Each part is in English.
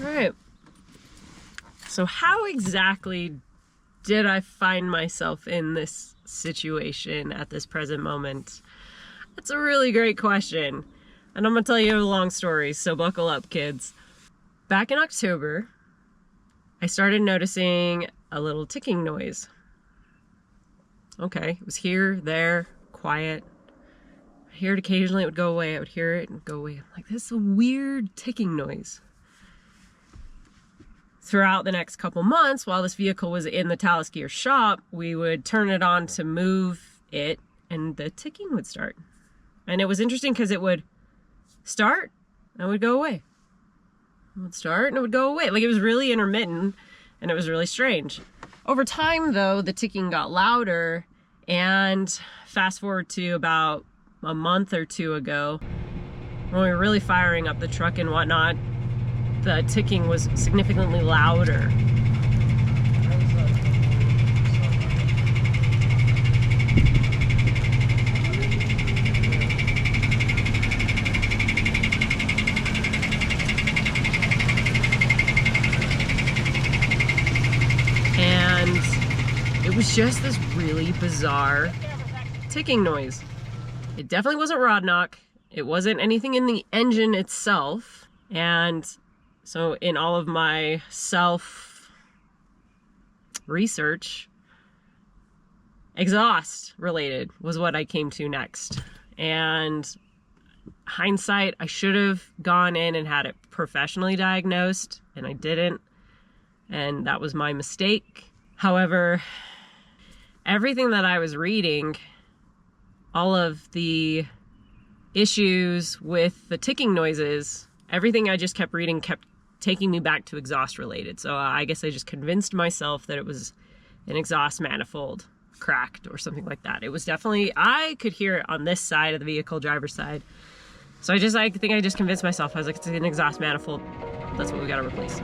All right. So how exactly did I find myself in this situation at this present moment? That's a really great question. And I'm gonna tell you a long story, so buckle up, kids. Back in October, I started noticing a little ticking noise. Okay, it was here, there, quiet. I hear it occasionally, it would go away. I would hear it and go away. I'm like, this is a weird ticking noise. Throughout the next couple months, while this vehicle was in the Talus Gear shop, we would turn it on to move it and the ticking would start. And it was interesting because it would start and it would go away. It would start and it would go away. Like, it was really intermittent and it was really strange. Over time, though, the ticking got louder, and fast forward to about a month or two ago, when we were really firing up the truck and whatnot, the ticking was significantly louder. And it was just this really bizarre ticking noise. It definitely wasn't rod knock. It wasn't anything in the engine itself. And so in all of my self-research, exhaust related was what I came to next. And hindsight, I should have gone in and had it professionally diagnosed, and I didn't. And that was my mistake. However, everything that I was reading, all of the issues with the ticking noises, everything I just kept reading kept taking me back to exhaust related. So I guess I just convinced myself that it was an exhaust manifold cracked or something like that. It was definitely, I could hear it on this side of the vehicle, driver's side. So I think I just convinced myself. I was like, it's an exhaust manifold. That's what we gotta replace.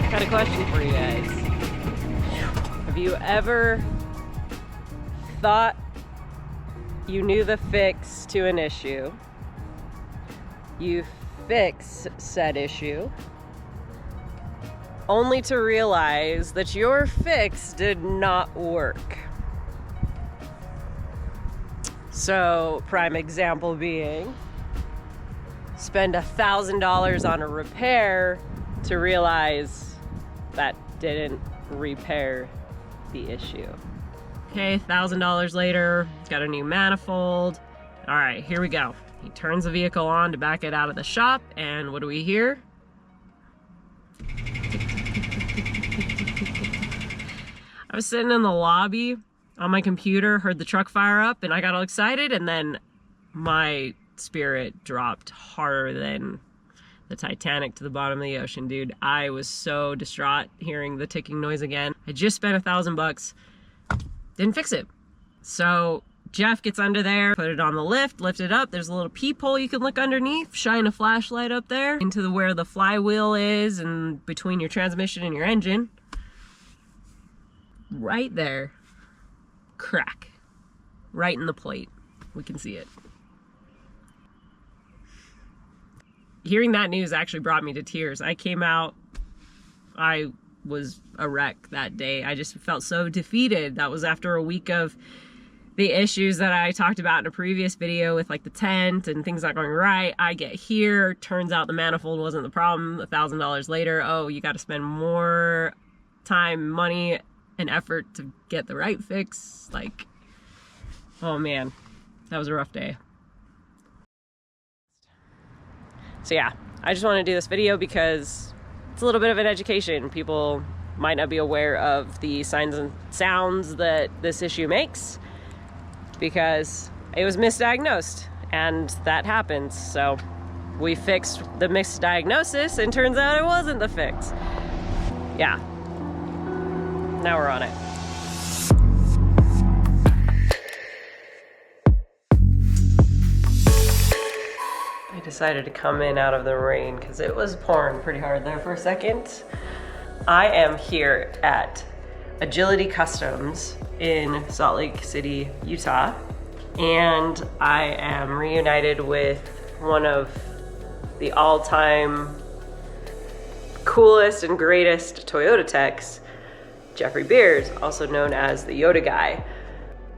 Got a question for you guys. Have you ever thought you knew the fix to an issue? You fix said issue, only to realize that your fix did not work. So, prime example being, spend $1,000 on a repair to realize that didn't repair the issue. Okay, $1,000 later, it's got a new manifold. All right, here we go. He turns the vehicle on to back it out of the shop, and what do we hear? I was sitting in the lobby on my computer, heard the truck fire up, and I got all excited, and then my spirit dropped harder than the Titanic to the bottom of the ocean, dude. I was so distraught hearing the ticking noise again. I just spent $1,000, didn't fix it. So Jeff gets under there, put it on the lift it up. There's a little peephole you can look underneath, shine a flashlight up there into where the flywheel is and between your transmission and your engine. Right there, crack, right in the plate. We can see it. Hearing that news actually brought me to tears. I came out, I was a wreck that day. I just felt so defeated. That was after a week of the issues that I talked about in a previous video with like the tent and things not going right. I get here, turns out the manifold wasn't the problem. $1,000 later, oh, you got to spend more time, money, and effort to get the right fix. Like, oh man, that was a rough day. So yeah, I just want to do this video because it's a little bit of an education. People might not be aware of the signs and sounds that this issue makes because it was misdiagnosed and that happens. So we fixed the misdiagnosis and turns out it wasn't the fix. Yeah, now we're on it. Decided to come in out of the rain because it was pouring pretty hard there for a second. I am here at Agility Customs in Salt Lake City, Utah. And I am reunited with one of the all-time coolest and greatest Toyota techs, Geoffrey Beers, also known as the Yota guy.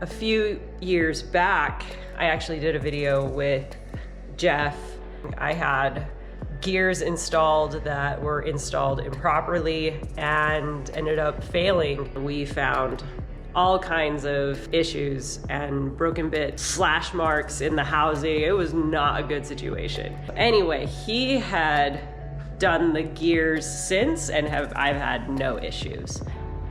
A few years back, I actually did a video with Jeff. I had gears installed that were installed improperly and ended up failing. We found all kinds of issues and broken bits, slash marks in the housing. It was not a good situation. Anyway, he had done the gears since and I've had no issues.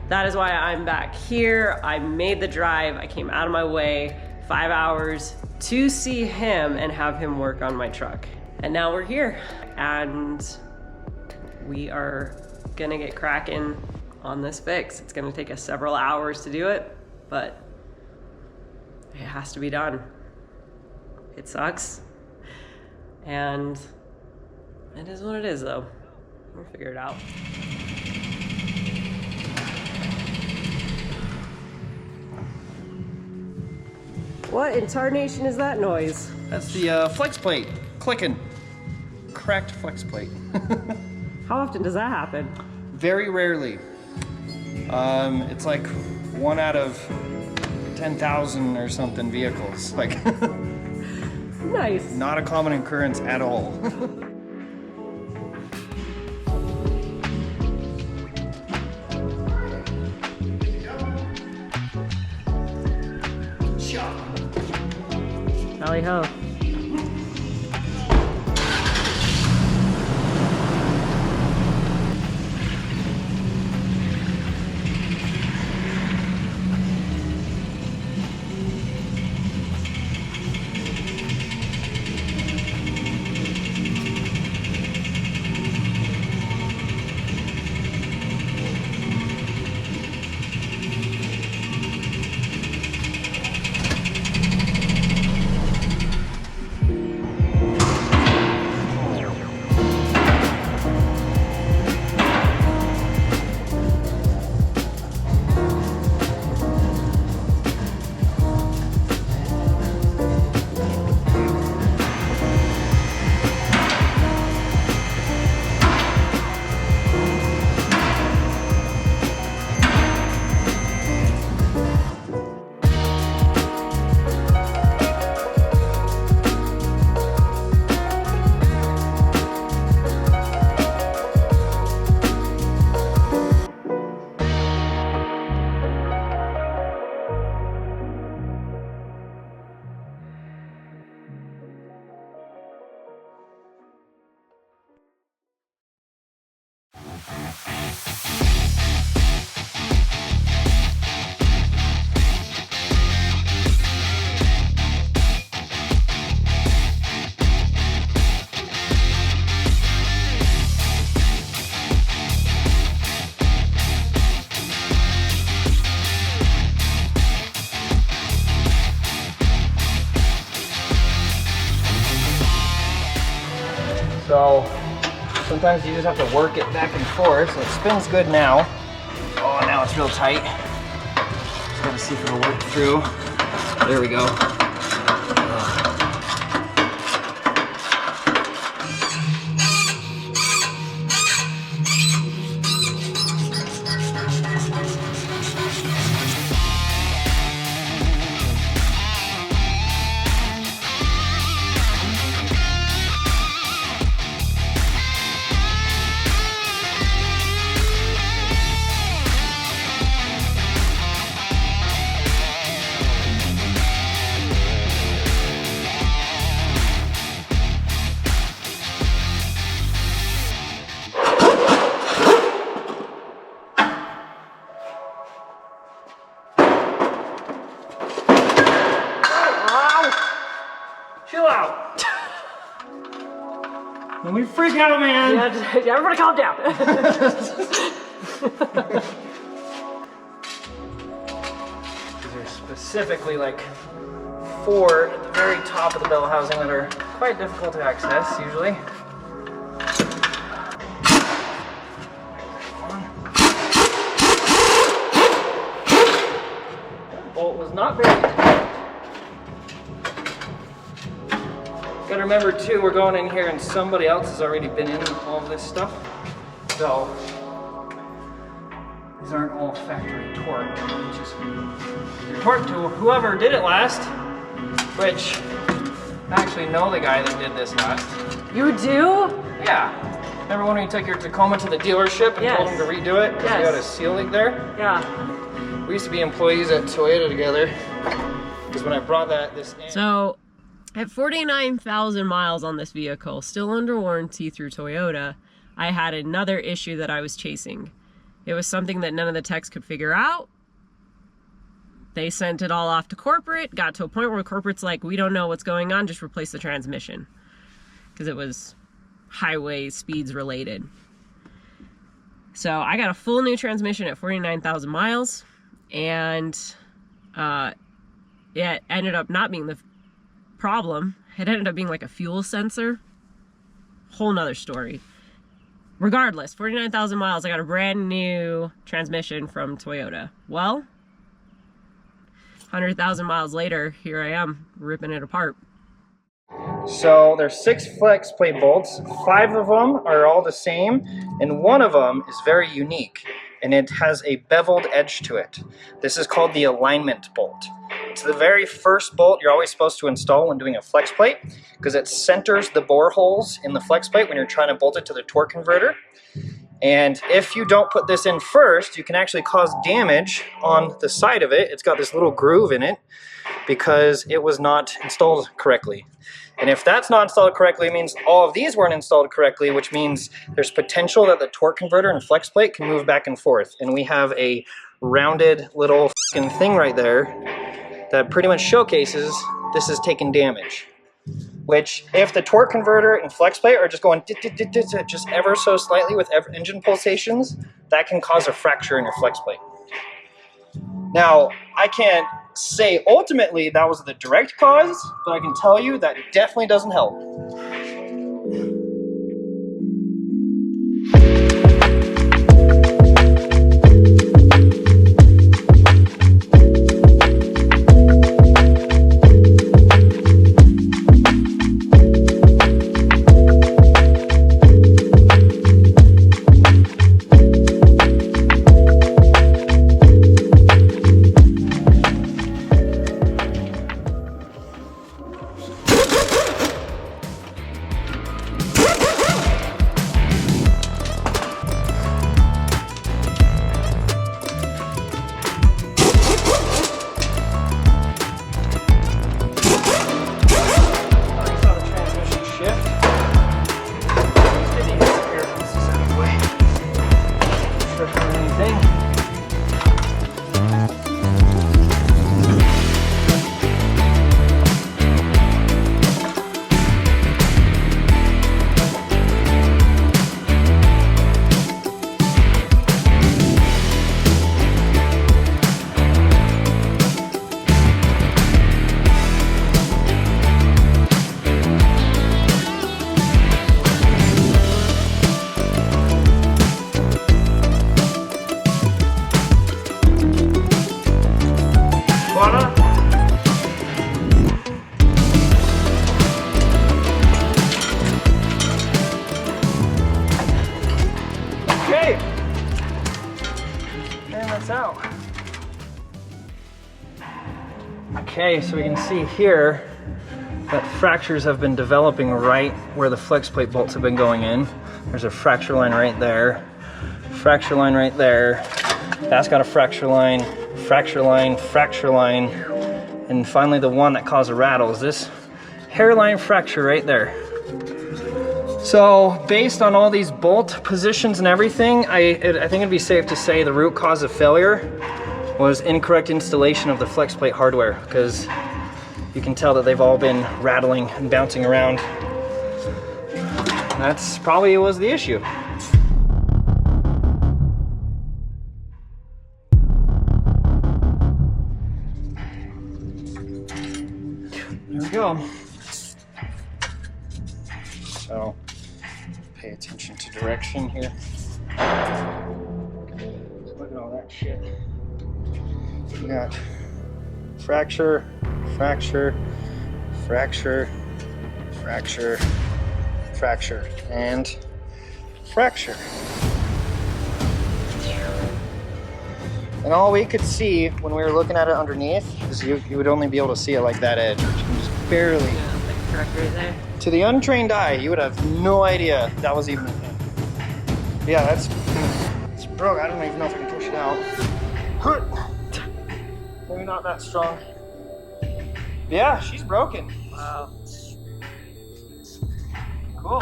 That is why I'm back here. I made the drive. I came out of my way 5 hours to see him and have him work on my truck. And now we're here and we are gonna get cracking on this fix. It's gonna take us several hours to do it, but it has to be done. It sucks. And it is what it is though. We'll figure it out. What in tarnation is that noise? That's the Flexplate clicking. Cracked Flexplate. How often does that happen? Very rarely. It's like 1 out of 10,000 or something vehicles. Like, nice. Not a common occurrence at all. Tally ho. So sometimes you just have to work it back and forth. So it spins good now. Oh, now it's real tight. Just gotta see if it'll work through. There we go. When we freak out, man. Yeah, everybody calm down. These are specifically like 4 at the very top of the bell housing that are quite difficult to access usually. not very. Gotta remember too, we're going in here and somebody else has already been in all of this stuff. So these aren't all factory torque, just torque to whoever did it last, which I actually know the guy that did this last. You do? Yeah. Remember when we took your Tacoma to the dealership and told him to redo it because we got a seal leak there? Yeah. We used to be employees at Toyota together because when I brought this in. So at 49,000 miles on this vehicle, still under warranty through Toyota, I had another issue that I was chasing. It was something that none of the techs could figure out. They sent it all off to corporate, got to a point where corporate's like, we don't know what's going on, just replace the transmission. Because it was highway speeds related. So I got a full new transmission at 49,000 miles, and it ended up not being the problem. It ended up being like a fuel sensor. Whole nother story. Regardless, 49,000 miles, I got a brand new transmission from Toyota. Well, 100,000 miles later, here I am, ripping it apart. So there's 6 flex plate bolts. 5 of them are all the same, and one of them is very unique, and it has a beveled edge to it. This is called the alignment bolt. It's the very first bolt you're always supposed to install when doing a flex plate, because it centers the bore holes in the flex plate when you're trying to bolt it to the torque converter. And if you don't put this in first, you can actually cause damage on the side of it. It's got this little groove in it because it was not installed correctly. And if that's not installed correctly, it means all of these weren't installed correctly, which means there's potential that the torque converter and flex plate can move back and forth. And we have a rounded little fucking thing right there that pretty much showcases this is taking damage. Which, if the torque converter and flex plate are just going just ever so slightly with engine pulsations, that can cause a fracture in your flex plate. Now, I can't say ultimately that was the direct cause, but I can tell you that definitely doesn't help. Out. Okay, so we can see here that fractures have been developing right where the flex plate bolts have been going in. There's a fracture line right there, fracture line right there. That's got a fracture line, fracture line, fracture line, and finally the one that caused a rattle is this hairline fracture right there. So based on all these bolt positions and everything, I think it'd be safe to say the root cause of failure was incorrect installation of the flex plate hardware, because you can tell that they've all been rattling and bouncing around. That's probably was the issue. There we go. So pay attention to direction here. Look at all that shit. We got fracture, fracture, fracture, fracture, fracture, and fracture. And all we could see when we were looking at it underneath is you would only be able to see it like that edge, which you can just barely. Yeah, like a crack right there. To the untrained eye, you would have no idea that was even a thing. Yeah, it's broke. I don't even know if I can push it out. Maybe not that strong. Yeah, she's broken. Wow. Cool.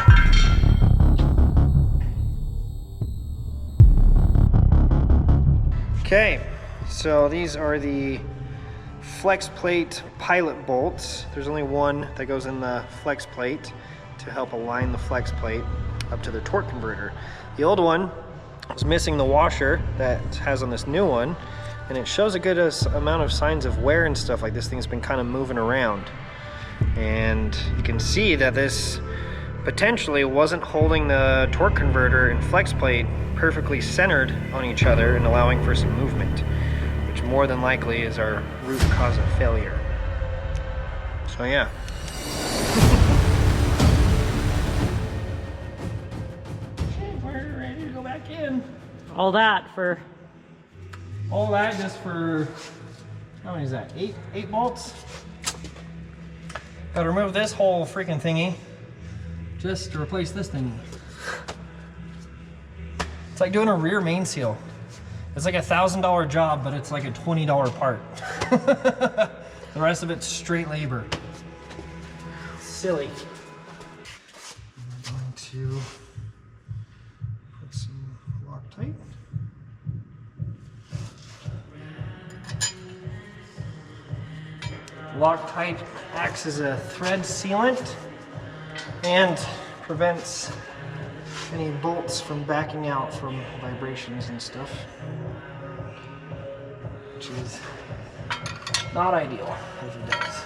Okay, so these are the Flexplate pilot bolts. There's only one that goes in the Flexplate to help align the Flexplate up to the torque converter. The old one was missing the washer that has on this new one, and it shows a good amount of signs of wear and stuff, like this thing's been kind of moving around. And you can see that this potentially wasn't holding the torque converter and Flexplate perfectly centered on each other and allowing for some movement, which more than likely is our root cause of failure. So yeah. We're ready to go back in. All that for All that just for, how many is that? Eight bolts? Gotta remove this whole freaking thingy. Just to replace this thing. It's like doing a rear main seal. It's like $1,000 job, but it's like a $20 part. The rest of it's straight labor. Silly. I'm going to put some Loctite. Loctite acts as a thread sealant and prevents any bolts from backing out from vibrations and stuff, which is not ideal if it does.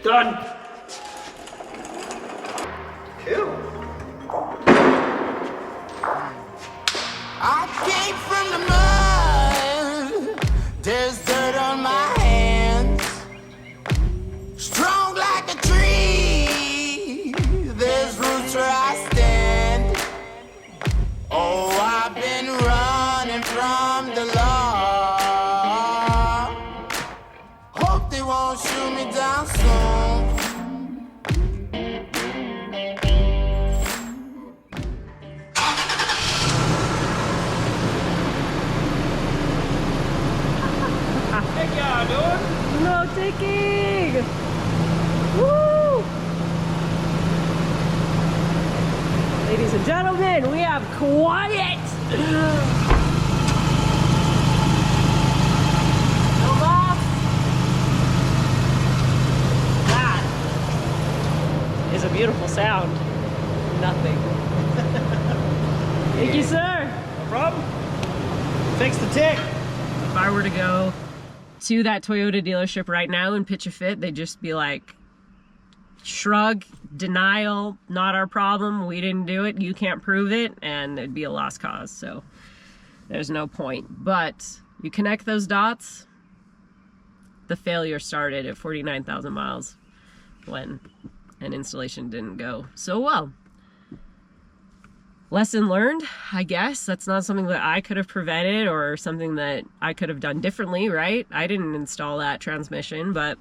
Done. Cool. I came from the mud. There's dirt on my hands. Strong like a tree. There's roots where I stand. Oh, I've been running from the law. Hope they won't shoot me down soon. no taking. Woo! Ladies and gentlemen, we have quiet. No laughs. That is a beautiful sound. Nothing. Thank you, sir. No problem. Fix the tick. If I were to go to that Toyota dealership right now and pitch a fit, they'd just be like, shrug, denial, not our problem, we didn't do it, you can't prove it, and it'd be a lost cause, so there's no point. But you connect those dots, the failure started at 49,000 miles when an installation didn't go so well. Lesson learned, I guess. That's not something that I could have prevented or something that I could have done differently, right? I didn't install that transmission, but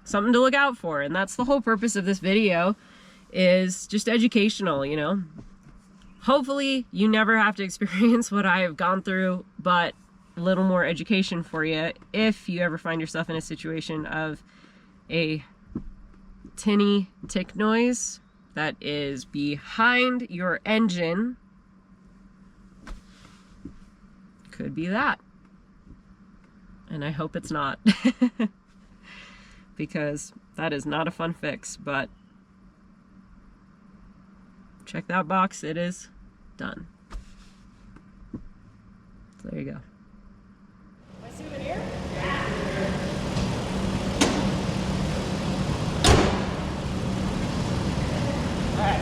something to look out for. And that's the whole purpose of this video, is just educational, you know? Hopefully you never have to experience what I have gone through, but a little more education for you if you ever find yourself in a situation of a tinny tick noise that is behind your engine. Could be that. And I hope it's not. Because that is not a fun fix, but check that box, it is done. So there you go. My souvenir? Alright.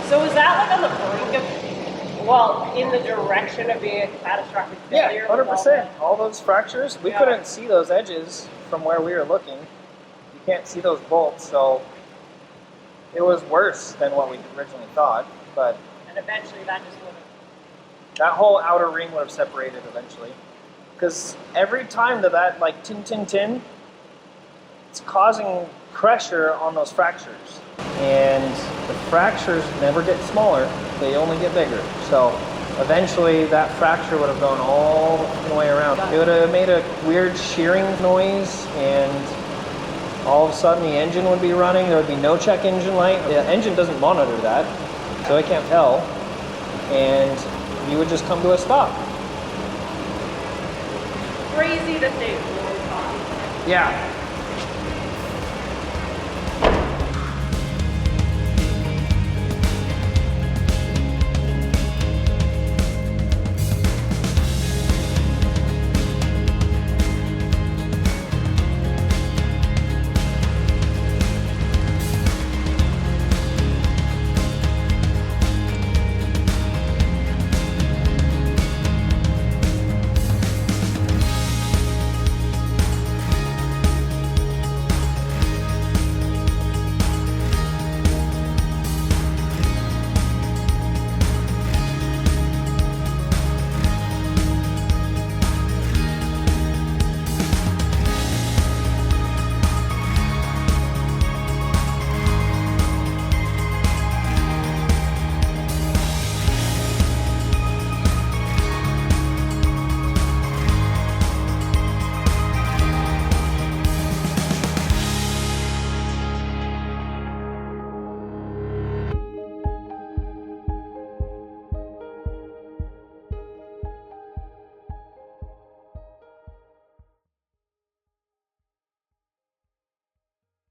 So is that like on the brink of, well, in the direction of being a catastrophic failure? Yeah, 100%. All those fractures, we couldn't see those edges from where we were looking. You can't see those bolts, so it was worse than what we originally thought. But And eventually that just would have. that whole outer ring would have separated eventually. Because every time that like tin, it's causing pressure on those fractures. And the fractures never get smaller, they only get bigger. So eventually that fracture would have gone all the way around. It would have made a weird shearing noise, and all of a sudden the engine would be running, there would be no check engine light. The engine doesn't monitor that, so it can't tell. And you would just come to a stop. Crazy to think. Yeah.